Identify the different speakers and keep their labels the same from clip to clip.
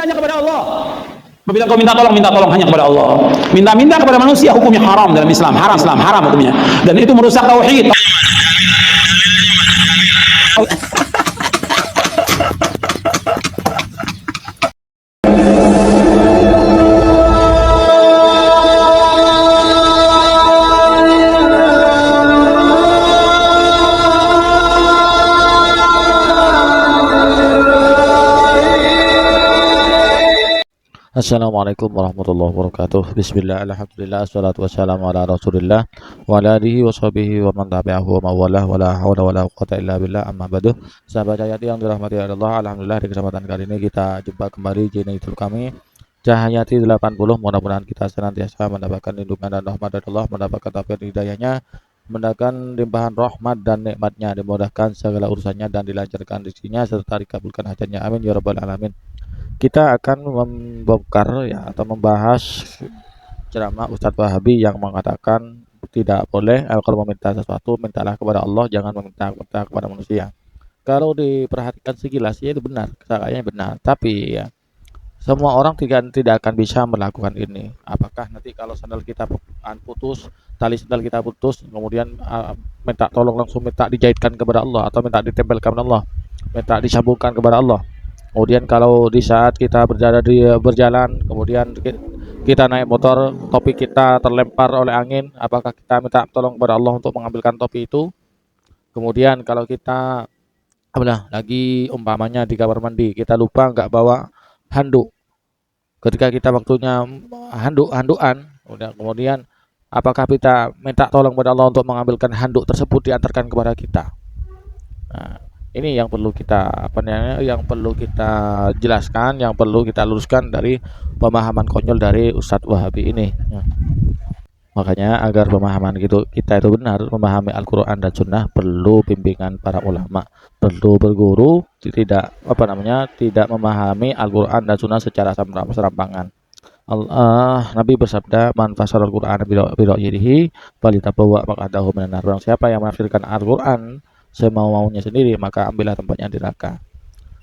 Speaker 1: hanya kepada Allah. Apabila kau minta tolong hanya kepada Allah. Minta-minta kepada manusia hukumnya haram dalam Islam. Haram hukumnya. Dan itu merusak tauhid.
Speaker 2: Assalamualaikum warahmatullahi wabarakatuh. Bismillah, alhamdulillah, assalatu wassalamu ala rasulillah wa ala alihi wa sahbihi wa man tabi'ahu wa mawalah wa la hawla wa la quwwata illa billah, amma ba'du. Sahabat Cahayati yang dirahmati Allah, alhamdulillah di kesempatan kali ini kita jumpa kembali di channel YouTube kami Cahayati 80. Mudah-mudahan kita senantiasa mendapatkan lindungan dan rahmat dari Allah, mendapatkan taufik hidayahnya, mendapatkan limpahan rahmat dan nikmatnya, dimudahkan segala urusannya dan dilancarkan rezekinya serta dikabulkan hajatnya, amin ya rabbal alamin. Kita akan membongkar atau membahas ceramah Ustadz Wahabi yang mengatakan tidak boleh kalau meminta sesuatu mintalah kepada Allah, jangan meminta kepada manusia. Kalau diperhatikan sekilas ya itu benar, kayaknya benar, tapi ya semua orang tidak akan bisa melakukan ini. Apakah nanti kalau sandal kita putus, tali sandal kita putus, kemudian minta tolong langsung minta dijahitkan kepada Allah atau minta ditempelkan kepada Allah, minta disambungkan kepada Allah. Kemudian kalau di saat kita berjalan, kemudian kita naik motor, topi kita terlempar oleh angin, apakah kita minta tolong kepada Allah untuk mengambilkan topi itu? Kemudian kalau kita lagi umpamanya di kamar mandi, kita lupa nggak bawa handuk. Ketika kita waktunya handukan, kemudian apakah kita minta tolong kepada Allah untuk mengambilkan handuk tersebut diantarkan kepada kita? Nah, ini yang perlu kita jelaskan, yang perlu kita luruskan dari pemahaman konyol dari Ustadz Wahabi ini. Makanya agar pemahaman kita itu benar, memahami Al-Quran dan Sunnah, perlu bimbingan para ulama, perlu berguru, tidak memahami Al-Quran dan Sunnah secara serampangan. Nabi bersabda, man fasara Al-Quran bi-ra'yihi falyatabawwa maq'adahu minan nar. Barang siapa yang menafsirkan Al-Quran semau-maunya sendiri, maka ambillah tempatnya di neraka.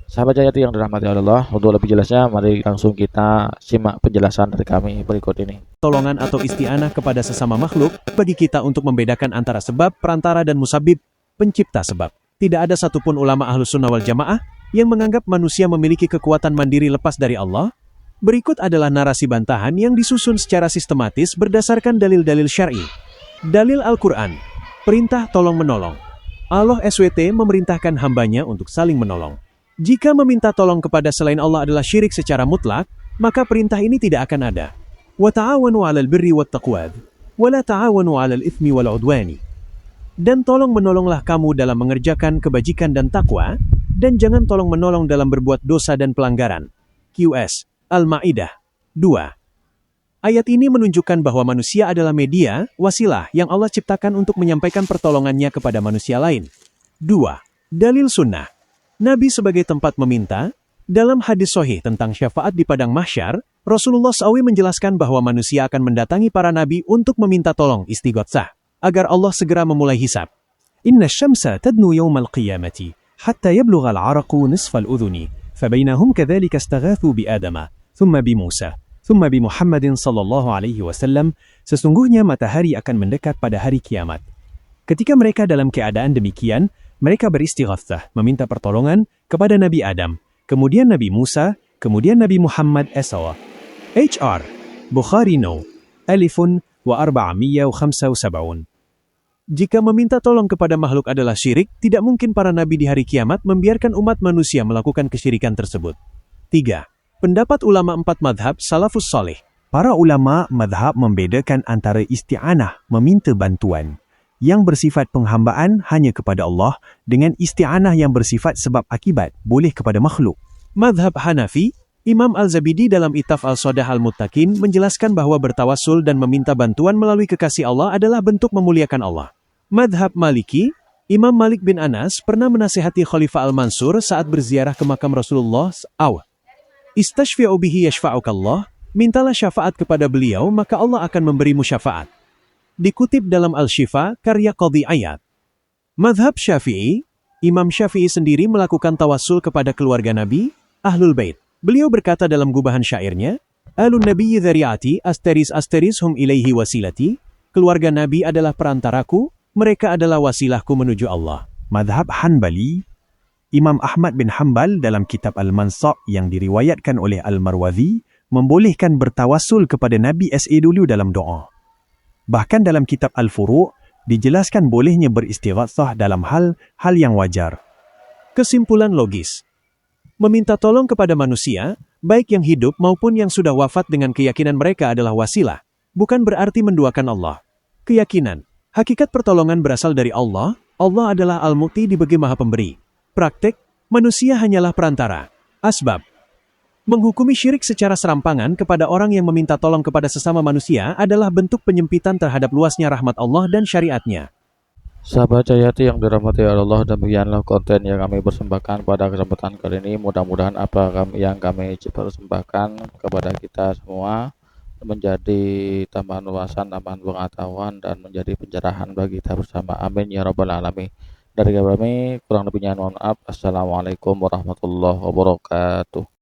Speaker 2: Sahabat Cahayati yang dirahmati Allah, untuk lebih jelasnya mari langsung kita simak penjelasan dari kami berikut ini.
Speaker 3: Tolongan atau isti'anah kepada sesama makhluk bagi kita untuk membedakan antara sebab, perantara dan musabib, pencipta sebab. Tidak ada satupun ulama Ahlus Sunnah wal Jamaah yang menganggap manusia memiliki kekuatan mandiri lepas dari Allah. Berikut adalah narasi bantahan yang disusun secara sistematis berdasarkan dalil-dalil syar'i. Dalil Al-Quran, perintah tolong menolong. Allah SWT memerintahkan hambanya untuk saling menolong. Jika meminta tolong kepada selain Allah adalah syirik secara mutlak, maka perintah ini tidak akan ada. Wa ta'awanu 'alal birri wat taqwa, wa la ta'awanu 'alal itsmi wal 'udwani. Dan tolong menolonglah kamu dalam mengerjakan kebajikan dan takwa, dan jangan tolong menolong dalam berbuat dosa dan pelanggaran. QS Al-Maidah 2. Ayat ini menunjukkan bahwa manusia adalah media, wasilah yang Allah ciptakan untuk menyampaikan pertolongannya kepada manusia lain. 2. Dalil sunnah. Nabi sebagai tempat meminta. Dalam hadis sahih tentang syafaat di padang mahsyar, Rasulullah SAW menjelaskan bahwa manusia akan mendatangi para nabi untuk meminta tolong istighotsah, agar Allah segera memulai hisab. Inna syamsa tadnu yawmal qiyamati, hatta yablugha al-araqu nisfal udhuni, fabainahum kadhalika istaghathu bi Adama, thumma bi Musa. Thumma bi Muhammadin sallallahu alaihi wasallam, sesungguhnya matahari akan mendekat pada hari kiamat. Ketika mereka dalam keadaan demikian, mereka beristighatsah, meminta pertolongan kepada Nabi Adam, kemudian Nabi Musa, kemudian Nabi Muhammad SAW. HR Bukhari No Alifun wa 475. Jika meminta tolong kepada makhluk adalah syirik, tidak mungkin para nabi di hari kiamat membiarkan umat manusia melakukan kesyirikan tersebut. 3. Pendapat ulama 4 madhab salafus salih. Para ulama madhab membedakan antara isti'anah, meminta bantuan, yang bersifat penghambaan hanya kepada Allah, dengan isti'anah yang bersifat sebab akibat, boleh kepada makhluk. Madhab Hanafi, Imam Al-Zabidi dalam Itaf Al-Sodah Al-Muttaqin menjelaskan bahwa bertawassul dan meminta bantuan melalui kekasih Allah adalah bentuk memuliakan Allah. Madhab Maliki, Imam Malik bin Anas pernah menasihati Khalifah Al-Mansur saat berziarah ke makam Rasulullah SAW. Istashfi'u bihi yashfa'ukallah, mintalah syafaat kepada beliau maka Allah akan memberimu syafaat. Dikutip dalam Al-Shifa, karya Qadhi Ayat. Madhab Syafi'i, Imam Syafi'i sendiri melakukan tawassul kepada keluarga Nabi, Ahlul Bait, Beliau berkata dalam gubahan syairnya, Alun Nabiyyi dzari'ati asteris hum ilaihi wasilati, keluarga Nabi adalah perantaraku, mereka adalah wasilahku menuju Allah.
Speaker 4: Madhab Hanbali, Imam Ahmad bin Hanbal dalam kitab Al-Mansa' yang diriwayatkan oleh Al-Marwazi membolehkan bertawassul kepada Nabi SA dulu dalam doa. Bahkan dalam kitab Al-Furu' dijelaskan bolehnya beristighatsah dalam hal yang wajar.
Speaker 3: Kesimpulan logis. Meminta tolong kepada manusia, baik yang hidup maupun yang sudah wafat dengan keyakinan mereka adalah wasilah, bukan berarti menduakan Allah. Keyakinan, hakikat pertolongan berasal dari Allah, Allah adalah Al-Mu'ti dibagi Maha Pemberi. Praktek, manusia hanyalah perantara. Asbab, menghukumi syirik secara serampangan kepada orang yang meminta tolong kepada sesama manusia adalah bentuk penyempitan terhadap luasnya rahmat Allah dan syariatnya.
Speaker 2: Sahabat Jayati yang dirahmati Allah, demikianlah konten yang kami persembahkan pada kesempatan kali ini. Mudah-mudahan yang kami persembahkan kepada kita semua menjadi tambahan wawasan, tambahan pengetahuan, dan menjadi pencerahan bagi kita bersama. Amin ya rabbal alamin. Dari kami kurang lebihnya mohon maaf. Assalamualaikum warahmatullahi wabarakatuh.